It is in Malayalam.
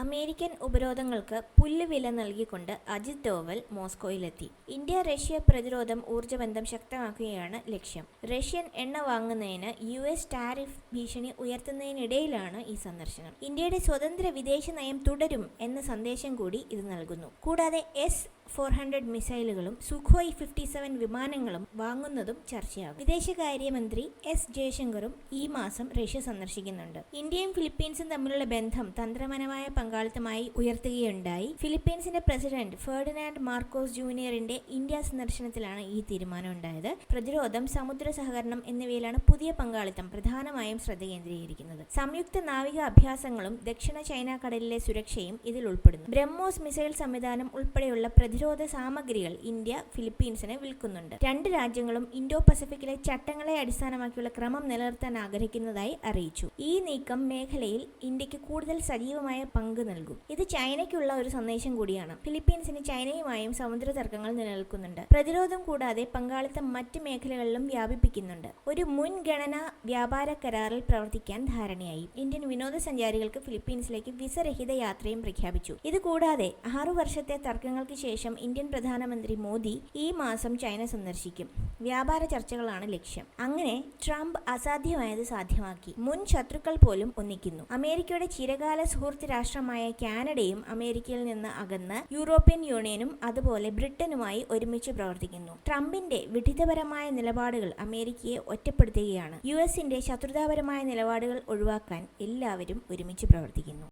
അമേരിക്കൻ ഉപരോധങ്ങൾക്ക് പുല്ലുവില നൽകിക്കൊണ്ട് അജിത് ഡോവൽ മോസ്കോയിലെത്തി. ഇന്ത്യ റഷ്യ പ്രതിരോധം ഊർജ്ജബന്ധം ശക്തമാക്കുകയാണ് ലക്ഷ്യം. റഷ്യൻ എണ്ണ വാങ്ങുന്നതിന് US ടാരിഫ് ഭീഷണി ഉയർത്തുന്നതിനിടയിലാണ് ഈ സന്ദർശനം. ഇന്ത്യയുടെ സ്വതന്ത്ര വിദേശ നയം തുടരും എന്ന സന്ദേശം കൂടി ഇത് നൽകുന്നു. കൂടാതെ S-400 മിസൈലുകളും സുഖോയ് 57 വിമാനങ്ങളും വാങ്ങുന്നതും ചർച്ചയാകും. വിദേശകാര്യമന്ത്രി S ജയശങ്കറും ഈ മാസം റഷ്യ സന്ദർശിക്കുന്നുണ്ട്. ഇന്ത്യയും ഫിലിപ്പീൻസും തമ്മിലുള്ള ബന്ധം തന്ത്രപരമായ പങ്കാളിത്തമായി ഉയർത്തുകയുണ്ടായി. ഫിലിപ്പീൻസിന്റെ പ്രസിഡന്റ് ഫെർഡിനാൻഡ് മാർക്കോസ് ജൂനിയറിന്റെ ഇന്ത്യ സന്ദർശനത്തിലാണ് ഈ തീരുമാനം ഉണ്ടായത്. പ്രതിരോധം, സമുദ്ര സഹകരണം എന്നിവയിലാണ് പുതിയ പങ്കാളിത്തം പ്രധാനമായും ശ്രദ്ധ കേന്ദ്രീകരിക്കുന്നത്. സംയുക്ത നാവിക അഭ്യാസങ്ങളും ദക്ഷിണ ചൈന കടലിലെ സുരക്ഷയും ഇതിൽ ഉൾപ്പെടുന്നു. ബ്രഹ്മോസ് മിസൈൽ സംവിധാനം ഉൾപ്പെടെയുള്ള പ്രതിരോധ സാമഗ്രികൾ ഇന്ത്യ ഫിലിപ്പീൻസിന് വിൽക്കുന്നുണ്ട്. രണ്ട് രാജ്യങ്ങളും ഇൻഡോ പസഫിക്കിലെ ചട്ടങ്ങളെ അടിസ്ഥാനമാക്കിയുള്ള ക്രമം നിലനിർത്താൻ ആഗ്രഹിക്കുന്നതായി അറിയിച്ചു. ഈ നീക്കം മേഖലയിൽ ഇന്ത്യക്ക് കൂടുതൽ സജീവമായ പങ്ക് നൽകും. ഇത് ചൈനയ്ക്കുള്ള ഒരു സന്ദേശം കൂടിയാണ്. ഫിലിപ്പീൻസിന് ചൈനയുമായും സമുദ്ര തർക്കങ്ങൾ നിലനിൽക്കുന്നുണ്ട്. പ്രതിരോധം കൂടാതെ പങ്കാളിത്തം മറ്റ് മേഖലകളിലും വ്യാപിപ്പിക്കുന്നുണ്ട്. ഒരു മുൻഗണനാ വ്യാപാര കരാറിൽ പ്രവർത്തിക്കാൻ ധാരണയായി. ഇന്ത്യൻ വിനോദസഞ്ചാരികൾക്ക് ഫിലിപ്പീൻസിലേക്ക് വിസരഹിത യാത്രയും പ്രഖ്യാപിച്ചു. ഇത് കൂടാതെ 6 വർഷത്തെ തർക്കങ്ങൾക്ക് ശേഷം ഇന്ത്യൻ പ്രധാനമന്ത്രി മോദി ഈ മാസം ചൈന സന്ദർശിക്കും. വ്യാപാര ചർച്ചകളാണ് ലക്ഷ്യം. അങ്ങനെ ട്രംപ് അസാധ്യമായത് സാധ്യമാക്കി. മുൻ ശത്രുക്കൾ പോലും ഒന്നിക്കുന്നു. അമേരിക്കയുടെ ചിരകാല സുഹൃത്ത് രാഷ്ട്രമായ കാനഡയും അമേരിക്കയിൽ നിന്ന് അകന്ന് യൂറോപ്യൻ യൂണിയനും അതുപോലെ ബ്രിട്ടനുമായി ഒരുമിച്ച് പ്രവർത്തിക്കുന്നു. ട്രംപിന്റെ വിഡ്ഢിത്തപരമായ നിലപാടുകൾ അമേരിക്കയെ ഒറ്റപ്പെടുത്തുകയാണ്. US-ന്റെ ശത്രുതാപരമായ നിലപാടുകൾ ഒഴിവാക്കാൻ എല്ലാവരും ഒരുമിച്ച് പ്രവർത്തിക്കുന്നു.